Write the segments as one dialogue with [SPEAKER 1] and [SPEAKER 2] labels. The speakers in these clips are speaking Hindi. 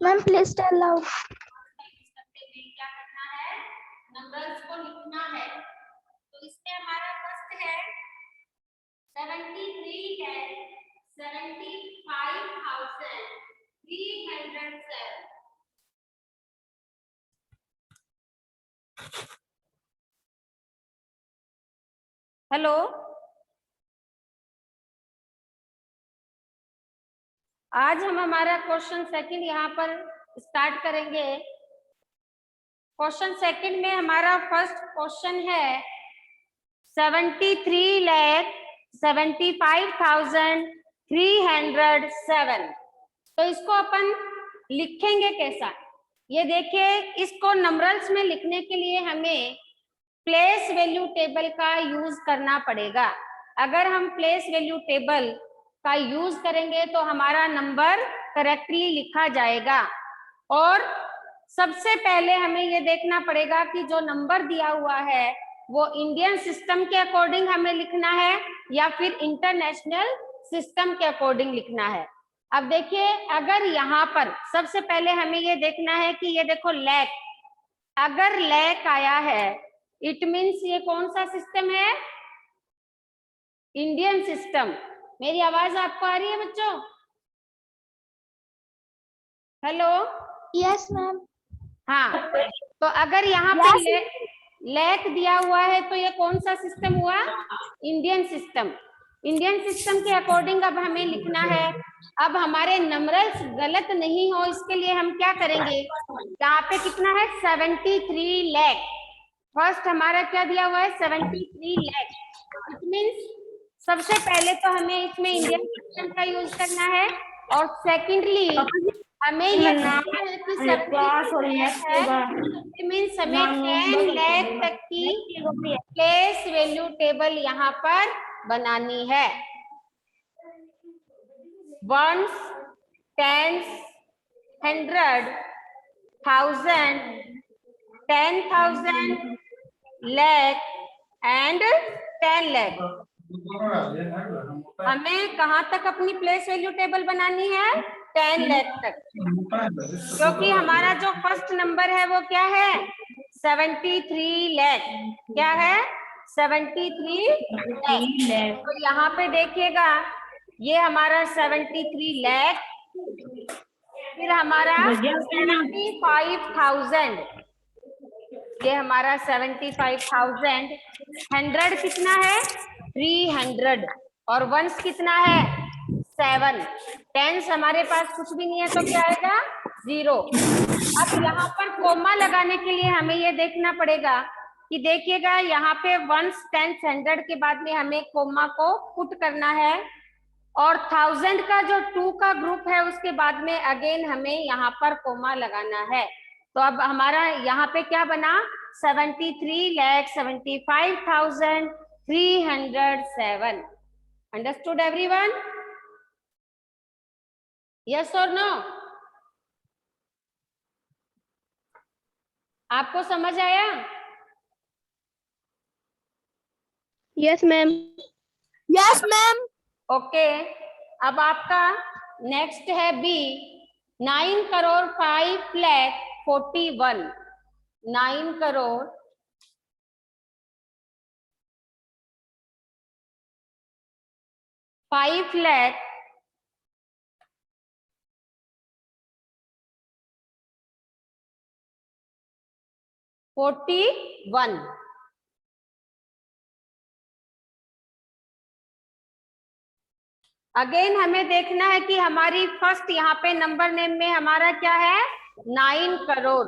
[SPEAKER 1] Ma'am please tell loud.
[SPEAKER 2] क्या करना है, नंबर्स को लिखना है। तो इसमें हमारा फर्स्ट है 73,75,307। हेलो, आज हम हमारा क्वेश्चन सेकंड यहाँ पर स्टार्ट करेंगे। क्वेश्चन सेकंड में हमारा फर्स्ट क्वेश्चन है 73,75,307। तो इसको अपन लिखेंगे कैसा, ये देखिए। इसको नंबरल्स में लिखने के लिए हमें प्लेस वैल्यू टेबल का यूज करना पड़ेगा। अगर हम प्लेस वैल्यू टेबल का यूज करेंगे तो हमारा नंबर करेक्टली लिखा जाएगा। और सबसे पहले हमें ये देखना पड़ेगा कि जो नंबर दिया हुआ है वो इंडियन सिस्टम के अकॉर्डिंग हमें लिखना है या फिर इंटरनेशनल सिस्टम के अकॉर्डिंग लिखना है। अब देखिए, अगर यहाँ पर सबसे पहले हमें ये देखना है कि ये देखो लैक, अगर लैक आया है इट मीन्स ये कौन सा सिस्टम है, इंडियन सिस्टम। मेरी आवाज आपको आ रही है बच्चों? Hello,
[SPEAKER 1] yes ma'am.
[SPEAKER 2] हाँ, तो अगर यहाँ पे लैक दिया हुआ है तो ये कौन सा सिस्टम हुआ, इंडियन सिस्टम। इंडियन सिस्टम के अकॉर्डिंग अब हमें लिखना है। अब हमारे नंबर्स गलत नहीं हो इसके लिए हम क्या करेंगे, यहाँ पे कितना है 73 लाख। फर्स्ट हमारा क्या दिया हुआ है 73 लाख। इट मीन्स सबसे पहले तो हमें इसमें इंडियन सिस्टम का यूज करना है और सेकेंडली हमें ये देखना है कि 73 है, मीन्स हमें 10 लाख तक की प्लेस वैल्यू टेबल यहाँ पर बनानी है। Ones, tens, 100, 1000, 10,000, lakh and 10 lakh. हमें कहाँ तक अपनी प्लेस वैल्यू टेबल बनानी है, 10 लाख तक, क्योंकि हमारा जो फर्स्ट नंबर है वो क्या है 73 लाख। क्या है 73 लाख। तो यहाँ पे देखिएगा ये हमारा 73 लाख, फिर हमारा 75,000, ये हमारा 75,000, 100 कितना है 300 और वंस कितना है 7, टेंस हमारे पास कुछ भी नहीं है तो क्या आएगा 0। अब यहाँ पर कोमा लगाने के लिए हमें ये देखना पड़ेगा कि देखिएगा यहाँ पे वंस, टेंस, 100 के बाद में हमें कोमा को पुट करना है और 1000 का जो 2 का ग्रुप है उसके बाद में अगेन हमें यहाँ पर कोमा लगाना है। तो अब हमारा यहाँ पे क्या बना 73,75,307। Understood everyone? यस और नो? आपको समझ आया?
[SPEAKER 1] Yes ma'am. Yes ma'am.
[SPEAKER 2] Okay, अब आपका नेक्स्ट है बी, 9,05,41,9 करोड़ 5 लाख 41। अगेन हमें देखना है कि हमारी फर्स्ट यहाँ पे नंबर नेम में हमारा क्या है 9 करोड़।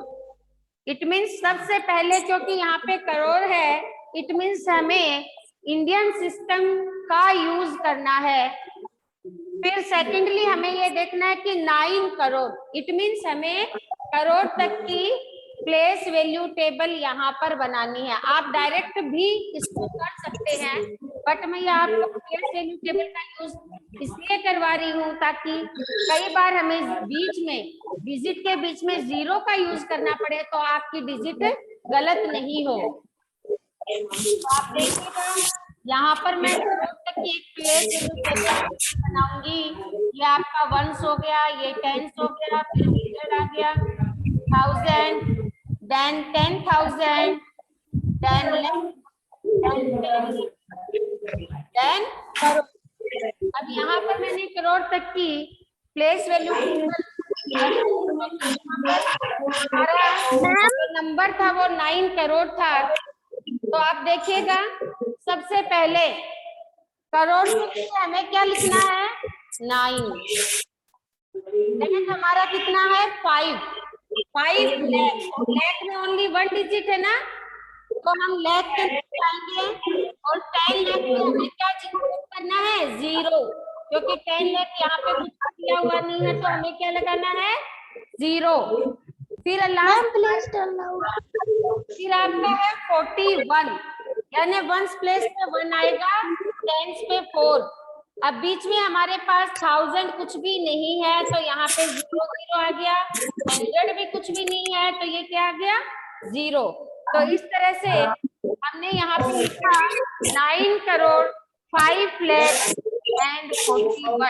[SPEAKER 2] इट मीन्स सबसे पहले क्योंकि यहाँ पे करोड़ है इट मीन्स हमें इंडियन सिस्टम का यूज करना है। फिर सेकेंडली हमें ये देखना है कि 9 करोड़, इट मीन्स हमें करोड़ तक की प्लेस वैल्यू टेबल यहाँ पर बनानी है। आप डायरेक्ट भी इसको कर सकते हैं, बट मैं यहाँ आपको प्लेस वैल्यू टेबल का यूज इसलिए करवा रही हूँ ताकि कई बार हमें बीच में डिजिट के बीच में 0 का यूज करना पड़े तो आपकी डिजिट गलत नहीं हो। तो आप देखिएगा यहाँ पर मैं करोड़ तक की एक प्लेस वैल्यू टेबल बनाऊंगी। ये आपका वंस हो गया, ये टेंस हो गया, फिर 100 आ गया, 1000, देन 10,000, देन करोड़। अब यहाँ पर मैंने करोड़ तक की प्लेस वैल्यू नंबर था वो 9 करोड़ था। तो आप देखिएगा सबसे पहले करोड़ में हमें क्या लिखना है 9, देन हमारा कितना है 5 लाख में ओनली 1 डिजिट है ना, तो हम लाख के जाएंगे और 10 लाख में हमें क्या करना है 0, क्योंकि 10 लाख यहाँ पे कुछ दिया हुआ नहीं है तो हमें क्या लगाना है 0। फिर फिर आपका है 41, यानी वंस प्लेस पे 1 आएगा, टेंस पे 4। अब बीच में हमारे पास 1000 कुछ भी नहीं है तो यहाँ पे 0 0 आ गया, 100 भी कुछ भी नहीं है तो ये क्या आ गया 0। तो इस तरह से हमने यहाँ पे लिखा 9 करोड़ 5 लाख एंड 41।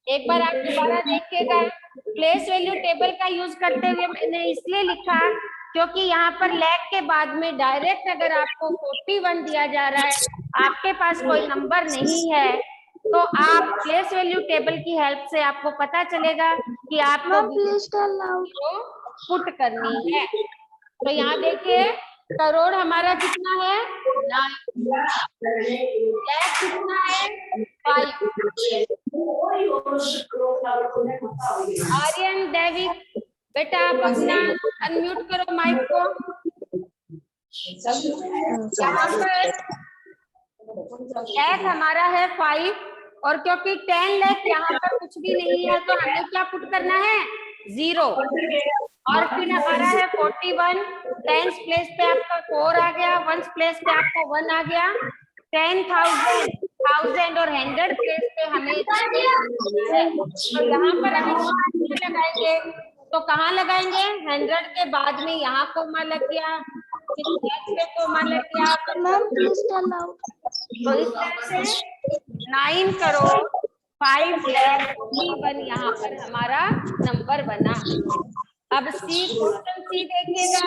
[SPEAKER 2] एक बार आप दोबारा देखिएगा, प्लेस वैल्यू टेबल का यूज करते हुए मैंने इसलिए लिखा क्योंकि यहाँ पर लाख के बाद में डायरेक्ट अगर आपको 41 दिया जा रहा है, आपके पास कोई नंबर नहीं है, तो आप प्लेस वैल्यू टेबल की हेल्प से आपको पता चलेगा कि आपको पुट करनी है। तो यहाँ देखिए करोड़ हमारा कितना है 9, लाख कितना है 5। आर्यन डेविड बेटा आप अपना अनम्यूट करो माइक को। यहाँ पर लाख हमारा है 5 और क्योंकि 10 लाख यहाँ पर कुछ भी नहीं है तो हमें क्या पुट करना है 0। और फिर हमारा है 41, टेंस प्लेस पे आपका 4 आ गया, वंस प्लेस पे आपका 1 आ गया, 10,000 1000 और 100 प्लेस पे हमें है। तो यहाँ पर हम लगाएंगे तो कहाँ लगाएंगे 100 के बाद में यहाँ कोमा लग गया, फिर कोमा लग गया। तो इस तरह से 9 करोड़ 5 लाख 41 यहाँ पर हमारा नंबर बना। अब सी क्वेश्चन सी देखिएगा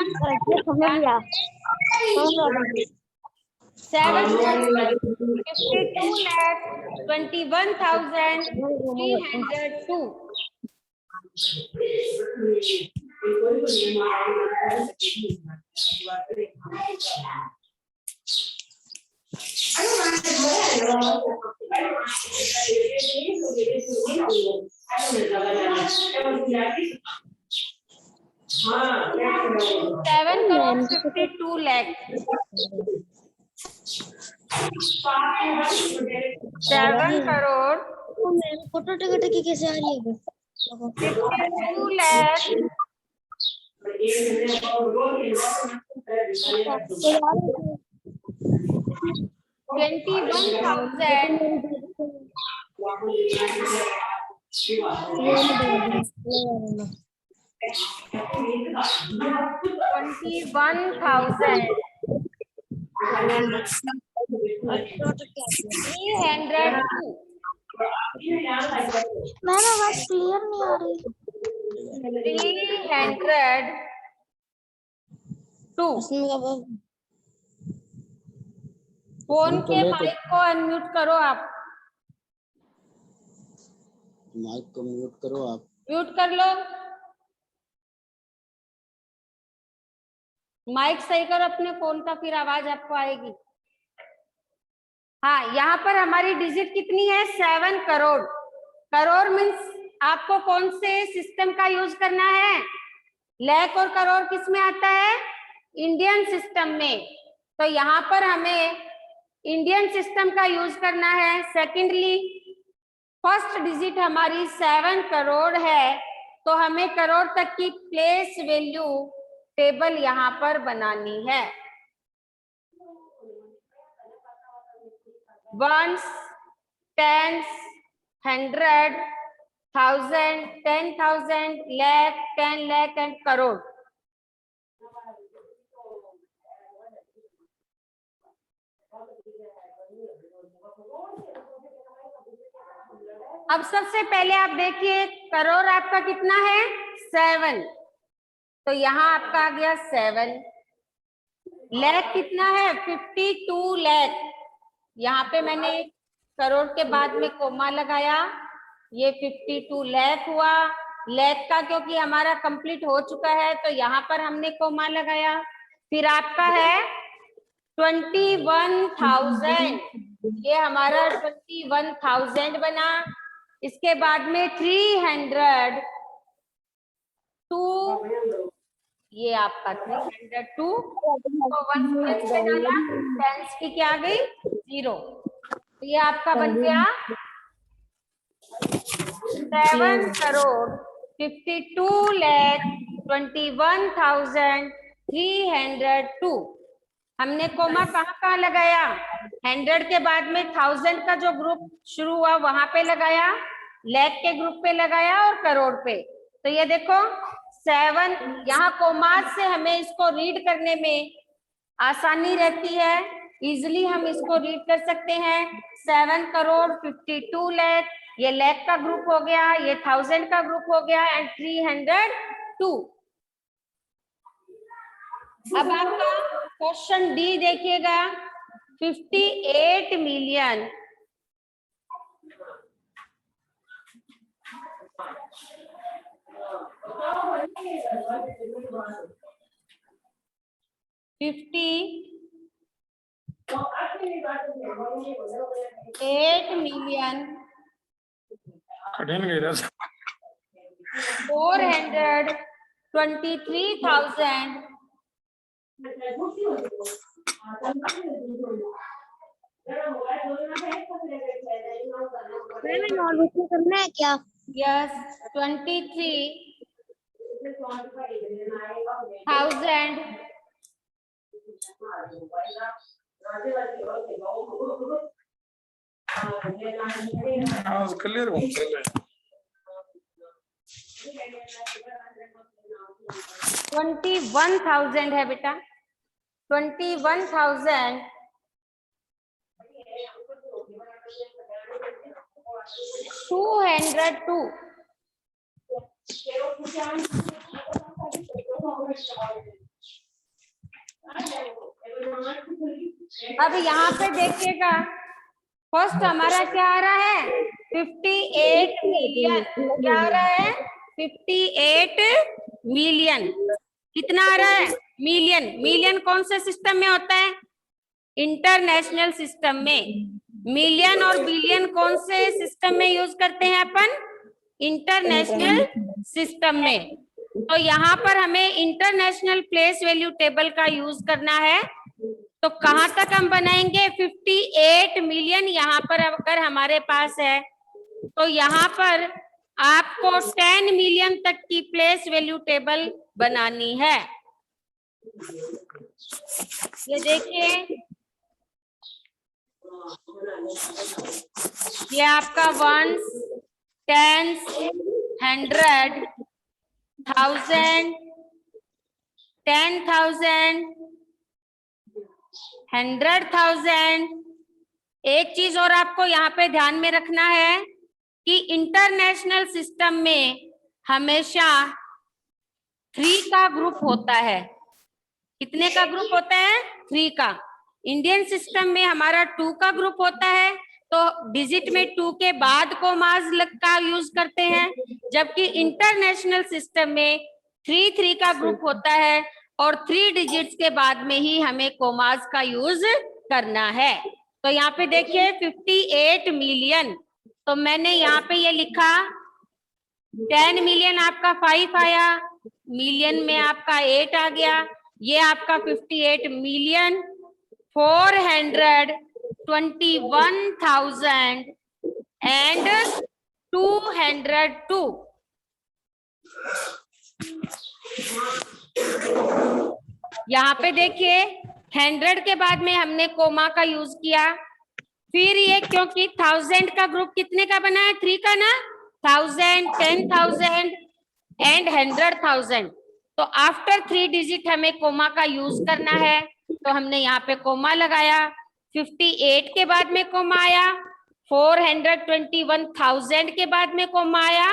[SPEAKER 2] 752,21,302। हाँ 7 करोड़ 52 लाख 7 करोड़
[SPEAKER 1] फोटो टिकट की कैसे आ रही है
[SPEAKER 2] 52 लाख 21,302।
[SPEAKER 1] मैम आवाज क्लियर नहीं आ रही
[SPEAKER 2] 302। फोन के माइक को अनम्यूट करो आप,
[SPEAKER 3] माइक को म्यूट करो आप,
[SPEAKER 2] म्यूट कर लो, माइक सही करो अपने फोन का, फिर आवाज आपको आएगी। हाँ यहाँ पर हमारी डिजिट कितनी है 7 करोड़। करोड़ मीन्स आपको कौन से सिस्टम का यूज करना है, लाख और करोड़ किस में आता है इंडियन सिस्टम में, तो यहाँ पर हमें इंडियन सिस्टम का यूज करना है। सेकेंडली फर्स्ट डिजिट हमारी 7 करोड़ है तो हमें करोड़ तक की प्लेस वैल्यू टेबल यहाँ पर बनानी है। Ones, tens, 100, 1000, 10,000, lakh, 10 lakh and crore. अब सबसे पहले आप देखिए करोड़ आपका कितना है 7, तो यहाँ आपका आ गया 7। लैख कितना है 52 लैख, यहाँ पे मैंने करोड़ के बाद में कोमा लगाया, ये 52 लैख हुआ। लैख का क्योंकि हमारा कंप्लीट हो चुका है तो यहाँ पर हमने कोमा लगाया। फिर आपका है 21,000, ये हमारा 21,000 बना। इसके बाद में 300 2, ये आपका 302, तो 1 टेंस पे डाला, टेंस की क्या आ गई 0, तो ये आपका बन गया 7,52,21,302। हमने कोमा कहाँ कहाँ लगाया, 100 के बाद में 1000 का जो ग्रुप शुरू हुआ वहां पे लगाया, लैख के ग्रुप पे लगाया और करोड़ पे। तो ये देखो 7, यहाँ कोमास से हमें इसको रीड करने में आसानी रहती है, इजिली हम इसको रीड कर सकते हैं। 7 करोड़ 52 लैख, ये लैख का ग्रुप हो गया, ये 1000 का ग्रुप हो गया एंड 302। अब आपका क्वेश्चन डी देखिएगा, 58 मिलियन 423,000
[SPEAKER 1] और बच्चे करना है क्या?
[SPEAKER 2] यस 23,000
[SPEAKER 4] क्लियर
[SPEAKER 2] 21,000 है बेटा, 21,000 202। अब यहाँ पे देखिएगा फर्स्ट हमारा क्या आ रहा है 58 मिलियन, क्या आ रहा है 58 मिलियन, कितना आ रहा है मिलियन। मिलियन कौन से सिस्टम में होता है, इंटरनेशनल सिस्टम में। मिलियन और बिलियन कौन से सिस्टम में यूज करते हैं अपन, इंटरनेशनल सिस्टम में। तो यहाँ पर हमें इंटरनेशनल प्लेस वैल्यू टेबल का यूज करना है। तो कहाँ तक हम बनाएंगे 58 मिलियन, यहाँ पर अगर हमारे पास है तो यहाँ पर आपको 10 मिलियन तक की प्लेस वैल्यू टेबल बनानी है। ये देखिए ये आपका 1, 10, 100, 1000, 10,000, 100,000। एक चीज और आपको यहाँ पे ध्यान में रखना है कि इंटरनेशनल सिस्टम में हमेशा 3 का ग्रुप होता है। कितने का ग्रुप होता है 3 का। इंडियन सिस्टम में हमारा 2 का ग्रुप होता है, तो डिजिट में 2 के बाद कोमास का यूज करते हैं, जबकि इंटरनेशनल सिस्टम में 3 का ग्रुप होता है और 3 डिजिट्स के बाद में ही हमें कोमास का यूज करना है। तो यहाँ पे देखिए 58 मिलियन, तो मैंने यहाँ पे ये लिखा 10 मिलियन आपका 5 आया, मिलियन में आपका 8 आ गया, ये आपका 58 मिलियन 421,000 and 202। यहाँ पे देखिए 100 के बाद में हमने कोमा का यूज किया। फिर ये क्योंकि 1000 का ग्रुप कितने का बना है, 3 का ना, 1000, 10,000 एंड 100,000। तो आफ्टर 3 डिजिट हमें कोमा का यूज करना है, तो हमने यहाँ पे कोमा लगाया। 58 के बाद में कोमा आया, 421,000 के बाद में कोमा आया,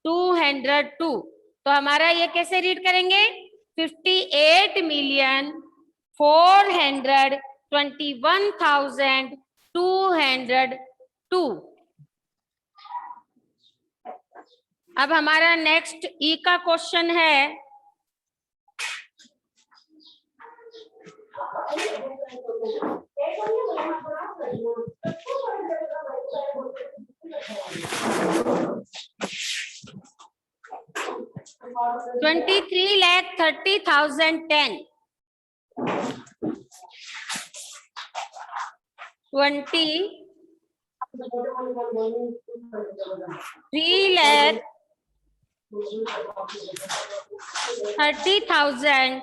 [SPEAKER 2] 202। तो हमारा ये कैसे रीड करेंगे, 58,421,202। अब हमारा नेक्स्ट ई का क्वेश्चन है, $23,30,010 $23,30,010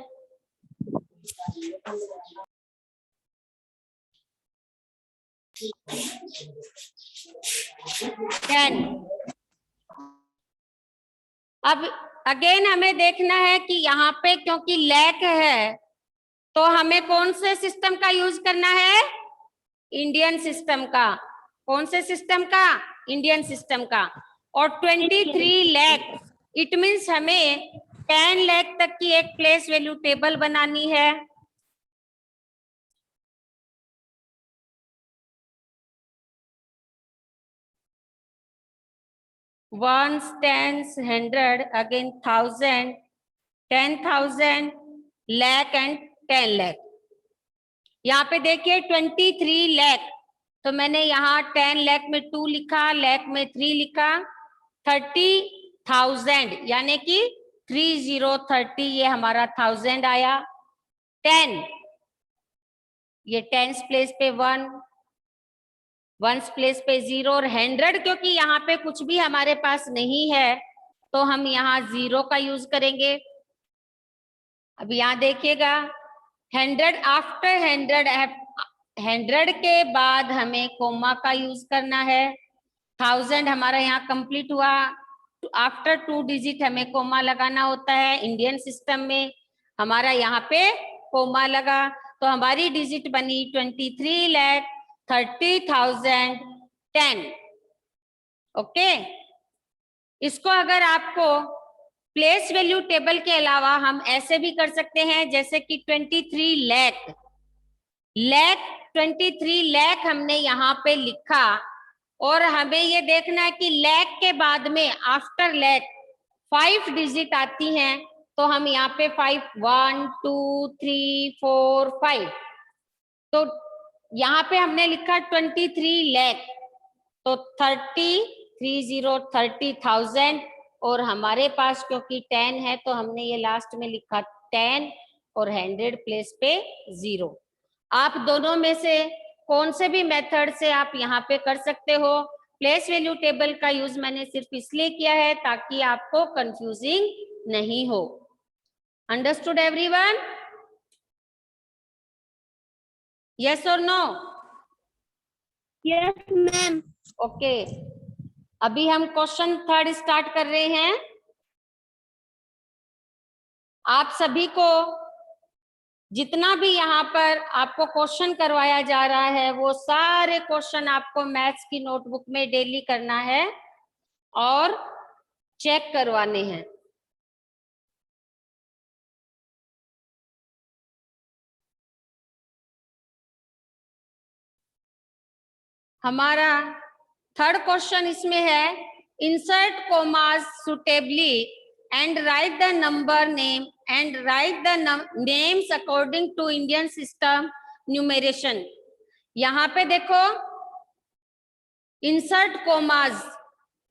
[SPEAKER 2] अब अगेन हमें देखना है कि यहाँ पे क्योंकि लैक है तो हमें कौन से सिस्टम का यूज करना है, इंडियन सिस्टम का। कौन से सिस्टम का, इंडियन सिस्टम का। और 23 लाख इट मीन्स हमें 10 लाख तक की एक प्लेस वैल्यू टेबल बनानी है। Ones, tens, 100, again 1000, 10,000, lakh and 10 lakh. यहाँ पे देखिए 23 लाख, तो मैंने यहाँ 10 लाख में 2 लिखा, लाख में 3 लिखा, 30,000 यानी कि 3030 ये हमारा 1000 आया। 10 ये टेंस प्लेस पे 1, वंस प्लेस पे 0 और 100 क्योंकि यहाँ पे कुछ भी हमारे पास नहीं है तो हम यहाँ 0 का यूज करेंगे। अब यहाँ देखिएगा 100 आफ्टर 100 के बाद हमें कोमा का यूज करना है। 1000 हमारा यहाँ कंप्लीट हुआ, आफ्टर 2 डिजिट हमें कोमा लगाना होता है। इंडियन सिस्टम में हमारा यहाँ पे कोमा लगा तो हमारी डिजिट बनी 23,30,010। ओके, इसको अगर आपको प्लेस वैल्यू टेबल के अलावा हम ऐसे भी कर सकते हैं, जैसे कि 23 लाख 23 लाख हमने यहाँ पे लिखा और हमें ये देखना है कि लाख के बाद में आफ्टर लाख 5 डिजिट आती हैं, तो हम यहाँ पे 5 1 2 3 4 5, तो यहाँ पे हमने लिखा 23 लाख, तो 30,000 और हमारे पास क्योंकि 10 है तो हमने ये लास्ट में लिखा 10 और 100 प्लेस पे 0। आप दोनों में से कौन से भी मेथड से आप यहाँ पे कर सकते हो। प्लेस वैल्यू टेबल का यूज मैंने सिर्फ इसलिए किया है ताकि आपको कंफ्यूजिंग नहीं हो। Understood everyone? यस और नो?
[SPEAKER 1] Yes ma'am.
[SPEAKER 2] ओके, अभी हम क्वेश्चन 3 स्टार्ट कर रहे हैं। आप सभी को जितना भी यहाँ पर आपको क्वेश्चन करवाया जा रहा है वो सारे क्वेश्चन आपको मैथ्स की नोटबुक में डेली करना है और चेक करवाने हैं। हमारा 3rd क्वेश्चन इसमें है, insert commas suitably and write the number name and write the names according to Indian system numeration। यहाँ पे देखो इंसर्ट कोमास,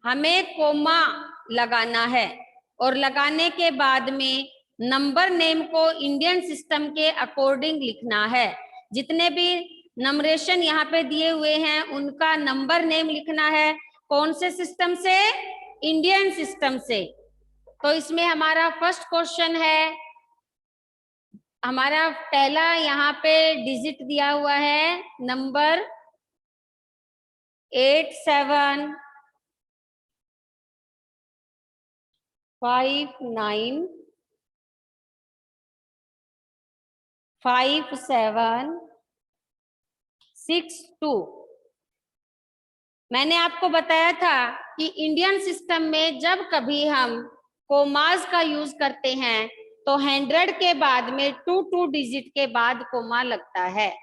[SPEAKER 2] हमें कोमा लगाना है और लगाने के बाद में नंबर नेम को इंडियन सिस्टम के अकॉर्डिंग लिखना है। जितने भी नंबरेशन यहाँ पे दिए हुए हैं उनका नंबर नेम लिखना है। कौन से सिस्टम से? इंडियन सिस्टम से। तो इसमें हमारा फर्स्ट क्वेश्चन है हमारा पहला यहाँ पे डिजिट दिया हुआ है नंबर 87595762। मैंने आपको बताया था कि इंडियन सिस्टम में जब कभी हम कोमास का यूज करते हैं तो 100 के बाद में 2 डिजिट के बाद कोमा लगता है।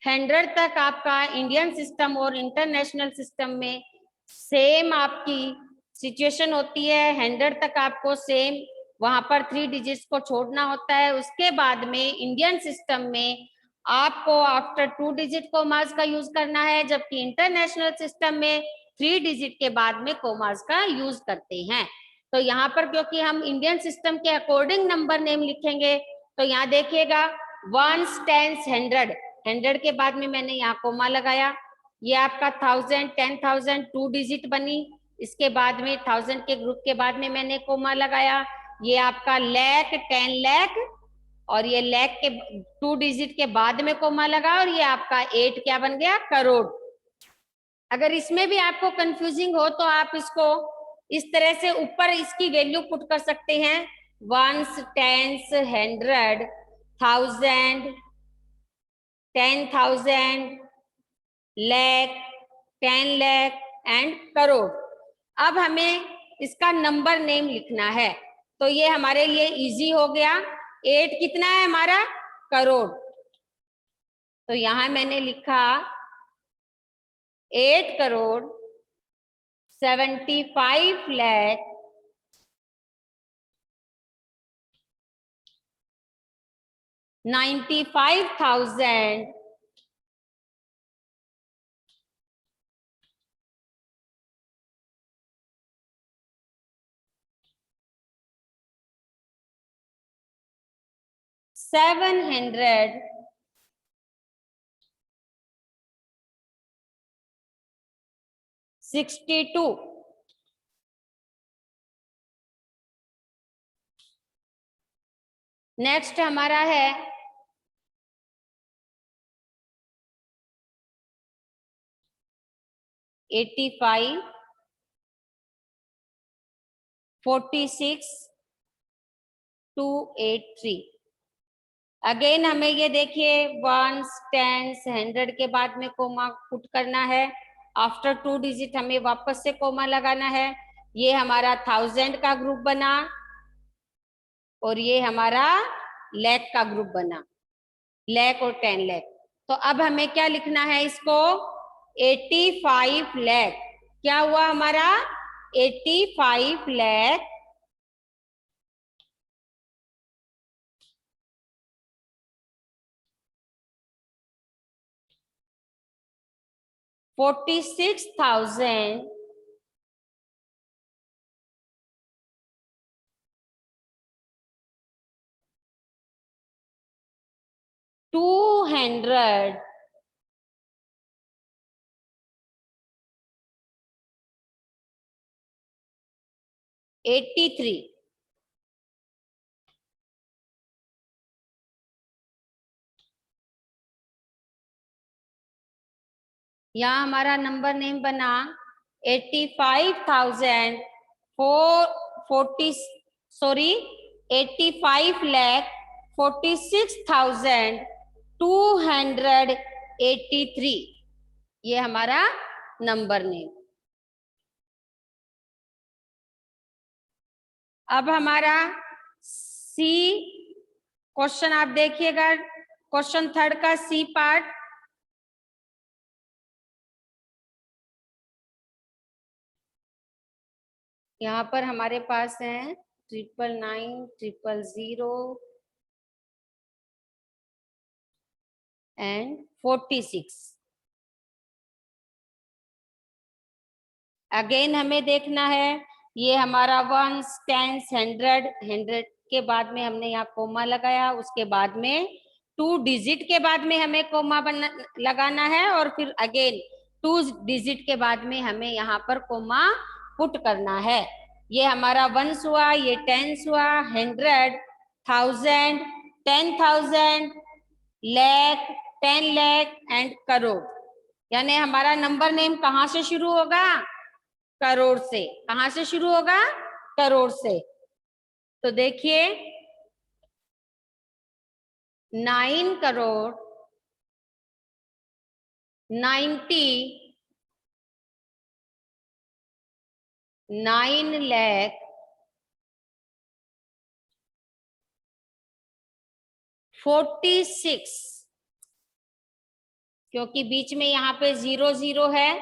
[SPEAKER 2] 100 तक आपका इंडियन सिस्टम और इंटरनेशनल सिस्टम में सेम आपकी सिचुएशन होती है। 100 तक आपको सेम वहां पर 3 डिजिट्स को छोड़ना होता है। उसके बाद में इंडियन सिस्टम में आपको आफ्टर 2 डिजिट कोमास का यूज करना है, जबकि इंटरनेशनल सिस्टम में 3 डिजिट के बाद में कोमास का यूज करते हैं। तो यहाँ पर क्योंकि हम इंडियन सिस्टम के अकॉर्डिंग नंबर नेम लिखेंगे, तो यहाँ देखिएगा 1s 10s 100 के बाद में मैंने यहाँ कोमा लगाया। ये आपका 1000 10,000 2 डिजिट बनी। इसके बाद में 1000 के ग्रुप के बाद में मैंने कोमा लगाया। ये आपका लाख 10 लाख और ये लाख के 2 डिजिट के बाद में कोमा लगा और ये आपका 8 क्या बन गया, करोड़। अगर इसमें भी आपको कंफ्यूजिंग हो तो आप इसको इस तरह से ऊपर इसकी वैल्यू पुट कर सकते हैं, 1s 10s 100 1000 10,000 lakh 10 lakh and crore. अब हमें इसका नंबर नेम लिखना है, तो ये हमारे लिए इजी हो गया। 8 कितना है हमारा, करोड़। तो यहां मैंने लिखा 8 करोड़ 75 लाख 95,000 700 62। नेक्स्ट हमारा है 85 46 283। अगेन हमें ये देखिए 1s 10s 100 के बाद में कोमा पुट करना है। आफ्टर 2 डिजिट हमें वापस से कोमा लगाना है। ये हमारा 1000 का ग्रुप बना और ये हमारा लाख का ग्रुप बना, लाख और 10 लाख। तो अब हमें क्या लिखना है इसको, 85 लाख। क्या हुआ हमारा, 85 लाख 46,000 200 83। यहाँ हमारा नंबर नेम बना 85 लाख 46,283। ये हमारा नंबर नेम। अब हमारा सी क्वेश्चन आप देखिएगा, क्वेश्चन 3 का सी पार्ट। यहाँ पर हमारे पास है 999 000 एंड 46। अगेन हमें देखना है, ये हमारा 1s 10s 100 के बाद में हमने यहाँ कोमा लगाया। उसके बाद में 2 डिजिट के बाद में हमें कोमा लगाना है और फिर अगेन 2 डिजिट के बाद में हमें यहाँ पर कोमा पुट करना है। ये हमारा 1s हुआ, ये 10s हुआ, 100 1000 10,000, लाख, 10 लाख एंड करोड़। यानी हमारा नंबर नेम कहाँ से शुरू होगा? करोड़ से। कहाँ से शुरू होगा? करोड़ से। तो देखिए 9 करोड़ 99 लाख 46, क्योंकि बीच में यहाँ पे 0 है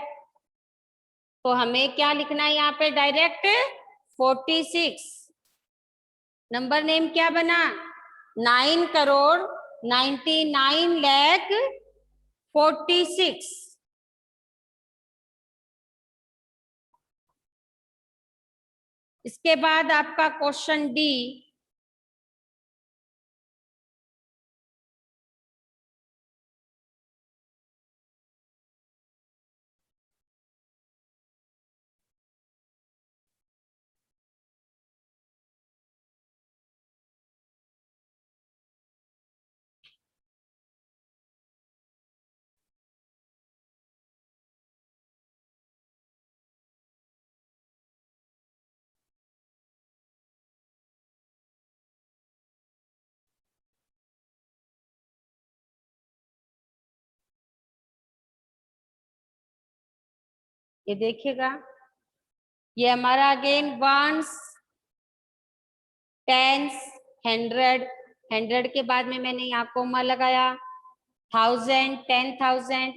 [SPEAKER 2] तो हमें क्या लिखना है यहाँ पे? डायरेक्ट 46। नंबर नेम क्या बना? 9 करोड़ 99 लाख 46। इसके बाद आपका क्वेश्चन डी, ये देखिएगा, ये हमारा अगेन वंस, टेंस, 100 के बाद में मैंने यहाँ कोमा लगाया, 1000, 10,000,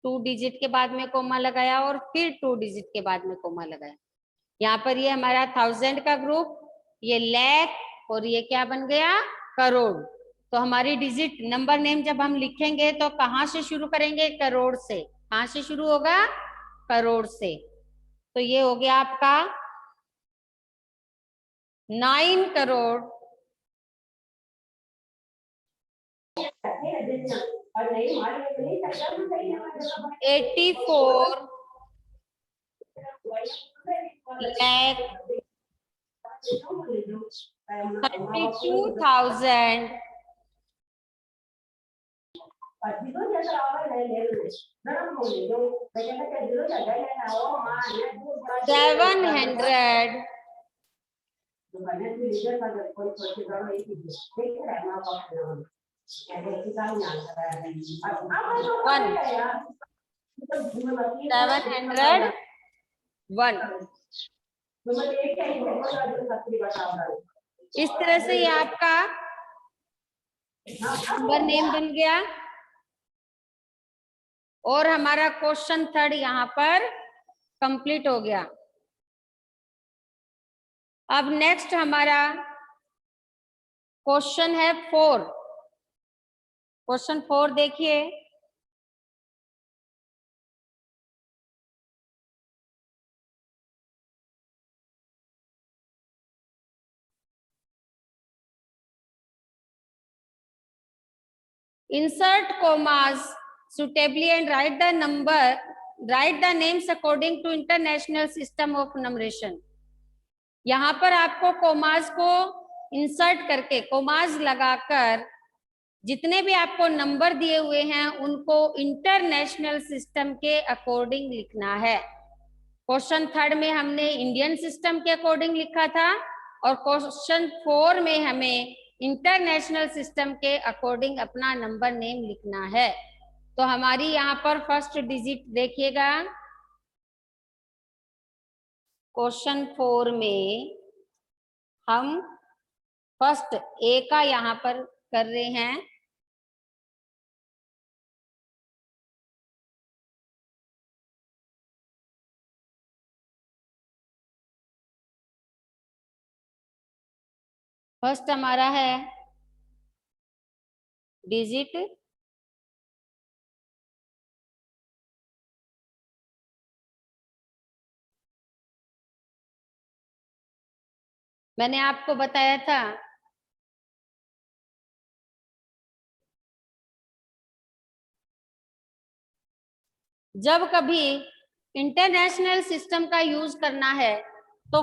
[SPEAKER 2] 2 डिजिट के बाद में कोमा लगाया और फिर 2 डिजिट के बाद में कोमा लगाया। यहाँ पर ये हमारा 1000 का ग्रुप, ये लाख और ये क्या बन गया? करोड़। तो हमारी डिजिट नंबर नेम जब हम लिखेंगे तो कहाँ से शुरू करेंगे? करोड़ से। कहाँ से शुरू होगा? करोड़ से। तो ये हो गया आपका 9 करोड़ 84 लाख 32,000 700 1 इस तरह से ये आपका नंबर नेम बन गया। और हमारा क्वेश्चन 3 यहाँ पर कंप्लीट हो गया। अब नेक्स्ट हमारा क्वेश्चन है 4। क्वेश्चन 4 देखिए, insert commas suitably and write the names according to international system of numeration। यहाँ पर आपको कोमास को इंसर्ट करके, कोमास लगाकर जितने भी आपको नंबर दिए हुए हैं उनको इंटरनेशनल सिस्टम के अकॉर्डिंग लिखना है। क्वेश्चन 3 में हमने इंडियन सिस्टम के अकॉर्डिंग लिखा था और क्वेश्चन 4 में हमें इंटरनेशनल सिस्टम के अकॉर्डिंग अपना नंबर नेम लिखना है। तो हमारी यहाँ पर फर्स्ट डिजिट देखिएगा, क्वेश्चन 4 में हम फर्स्ट ए का यहाँ पर कर रहे हैं। फर्स्ट हमारा है डिजिट मैंने आपको बताया था जब कभी इंटरनेशनल सिस्टम का यूज करना है तो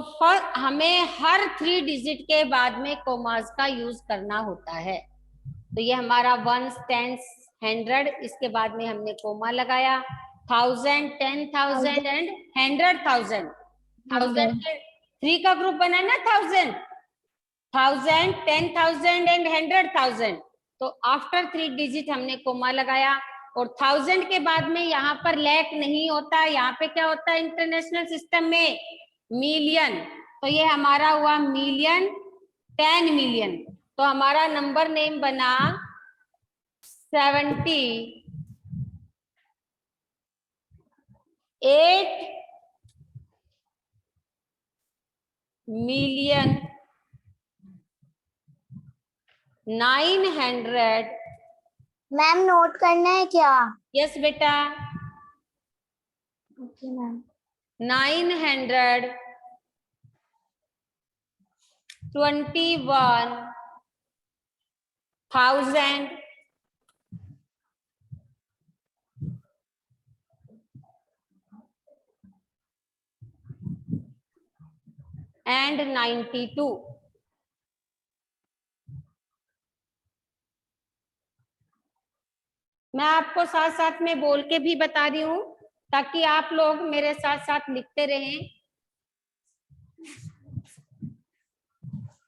[SPEAKER 2] हमें हर 3 डिजिट के बाद में कोमास का यूज करना होता है। तो ये हमारा वंस, टेंस, 100, इसके बाद में हमने कोमा लगाया, 1000, 10,000 एंड 100,000। 1000 के 3 का ग्रुप बना ना, 1000, 10,000 एंड 100,000। तो आफ्टर 3 डिजिट हमने कोमा लगाया, और 1000 के बाद में यहाँ पर लैक नहीं होता, यहाँ पे क्या होता है इंटरनेशनल सिस्टम में, मिलियन। तो ये हमारा हुआ मिलियन, 10 मिलियन। तो हमारा नंबर नेम बना 78,900,000।
[SPEAKER 1] मैम नोट करना है क्या?
[SPEAKER 2] यस बेटा,
[SPEAKER 1] ओके मैम।
[SPEAKER 2] 921,000 and 92। मैं आपको साथ साथ में बोल के भी बता रही हूँ ताकि आप लोग मेरे साथ साथ लिखते रहें।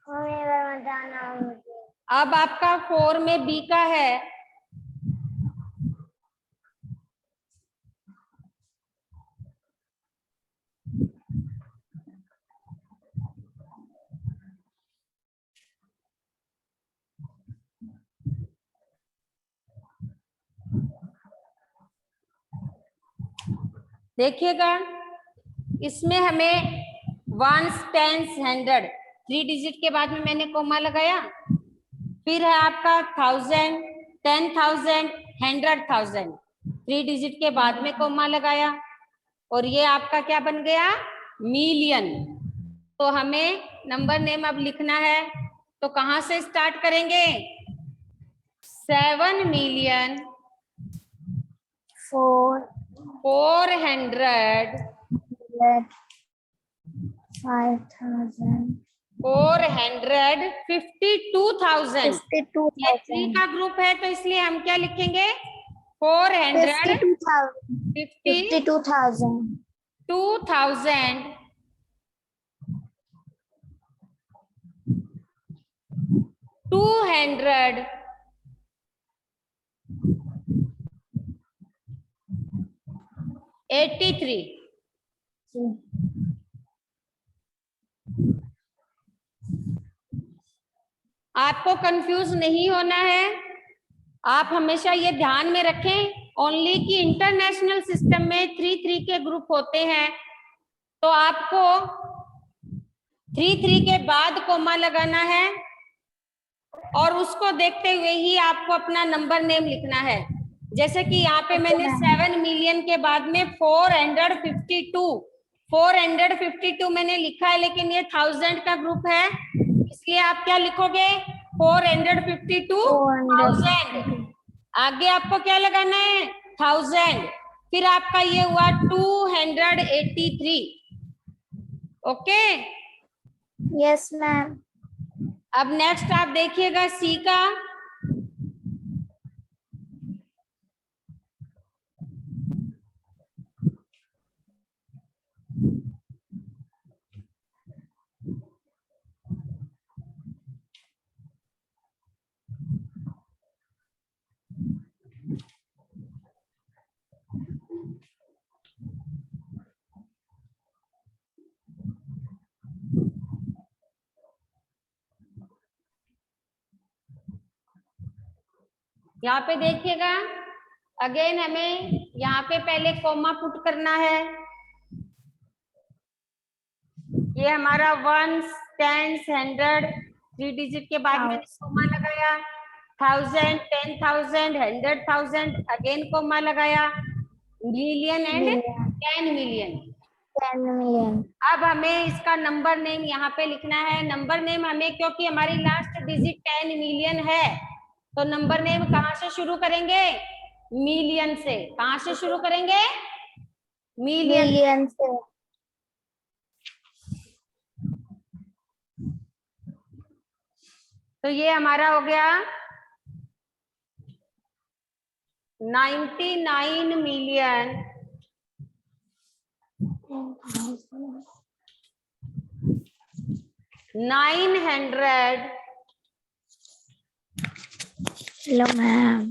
[SPEAKER 1] बताना मुझे।
[SPEAKER 2] अब आपका 4 में बी का है, देखिएगा इसमें हमें वंस, टेंस, 100, 3 डिजिट के बाद में मैंने कोमा लगाया, फिर है आपका 1000, 10,000, 100,000, 3 डिजिट के बाद में कोमा लगाया, और ये आपका क्या बन गया, मिलियन। तो हमें नंबर नेम अब लिखना है, तो कहां से स्टार्ट करेंगे, 7,400,000 452,000। ये 3 का ग्रुप है तो इसलिए हम क्या लिखेंगे, 452,000 283। आपको कंफ्यूज नहीं होना है, आप हमेशा ये ध्यान में रखें ओनली कि इंटरनेशनल सिस्टम में 3-3 के ग्रुप होते हैं, तो आपको 3-3 के बाद कोमा लगाना है, और उसको देखते हुए ही आपको अपना नंबर नेम लिखना है। जैसे कि यहाँ पे मैंने 7 मिलियन के बाद में 452 मैंने लिखा है, लेकिन ये 1000 का ग्रुप है, इसलिए आप क्या लिखोगे, 452,000। आगे आपको क्या लगाना है, 1000, फिर आपका ये हुआ 283। Okay,
[SPEAKER 1] yes ma'am.
[SPEAKER 2] अब नेक्स्ट आप देखिएगा सी का, यहाँ पे देखिएगा अगेन हमें यहाँ पे पहले कोमा पुट करना है। ये हमारा वंस, टेंस, 100, 3 डिजिट के बाद मैंने कोमा लगाया, 1000, 10,000, 100,000, अगेन कोमा लगाया, मिलियन एंड 10 मिलियन। अब हमें इसका नंबर नेम यहाँ पे लिखना है। नंबर नेम हमें, क्योंकि हमारी लास्ट डिजिट 10 मिलियन है, तो नंबर नेम कहाँ से शुरू करेंगे, मिलियन से। कहाँ से शुरू करेंगे, मिलियन से। तो ये हमारा हो गया 99,900,000
[SPEAKER 1] Hello, ma'am.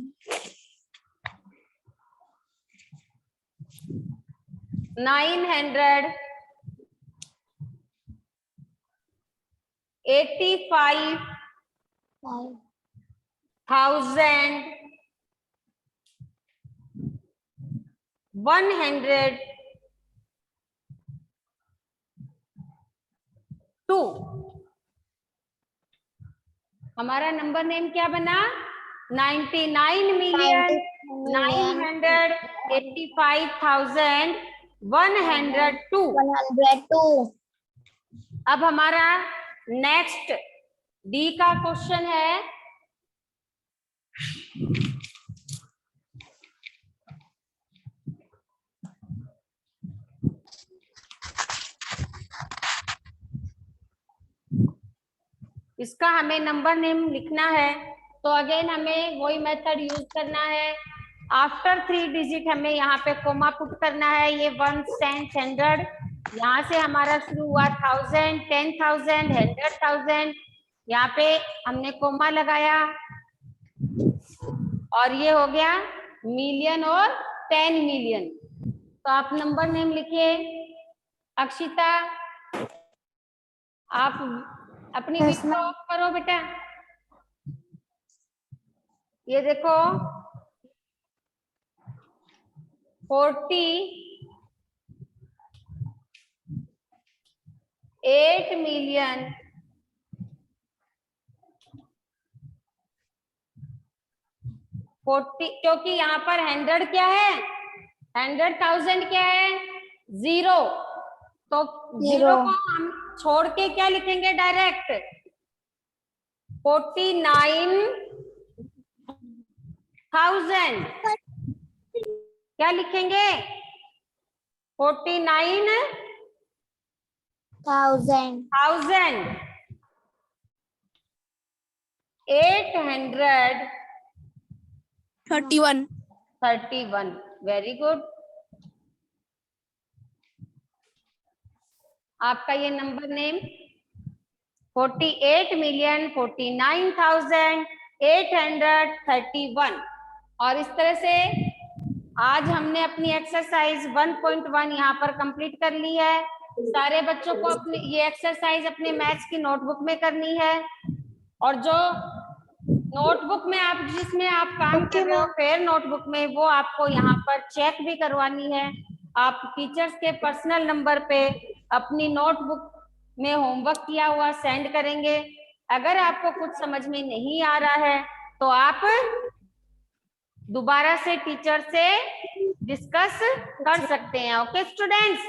[SPEAKER 2] 85,102। हमारा नंबर नेम क्या बना? 99,985,102।
[SPEAKER 1] 102.
[SPEAKER 2] अब हमारा नेक्स्ट डी का क्वेश्चन है। इसका हमें नंबर नेम लिखना है, तो अगेन हमें वही मेथड यूज करना है। आफ्टर 3 डिजिट हमें यहाँ पे कोमा पुट करना है। ये 1, 10, 100, यहाँ से हमारा शुरू हुआ 1000, 10,000, 100,000, यहाँ पे हमने कोमा लगाया और ये हो गया मिलियन और 10 मिलियन। तो आप नंबर नेम लिखिए। अक्षिता, आप अपनी
[SPEAKER 1] Yes,
[SPEAKER 2] वीडियो ऑफ करो बेटा। ये देखो 48,000,000 40, क्योंकि यहाँ पर 100 क्या है, 100,000 क्या है, 0, तो 0 को हम छोड़ के क्या लिखेंगे डायरेक्ट, 49,000 क्या लिखेंगे, 49,000 831। Very good. आपका ये नंबर नेम 48,49,831। और इस तरह से आज हमने अपनी एक्सरसाइज 1.1 यहाँ पर कंप्लीट कर ली है। सारे बच्चों को अपनी ये एक्सरसाइज अपने मैथ्स की नोटबुक में करनी है, और जो नोटबुक में आप जिसमें आप काम कर रहे हो फेयर नोटबुक में, वो आपको यहाँ पर चेक भी करवानी है। आप टीचर्स के पर्सनल नंबर पे अपनी नोटबुक में होमवर्क किया हुआ सेंड करेंगे। अगर आपको कुछ समझ में नहीं आ रहा है तो आप दोबारा से टीचर से डिस्कस कर सकते हैं। Okay students?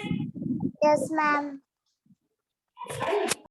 [SPEAKER 1] Yes, ma'am.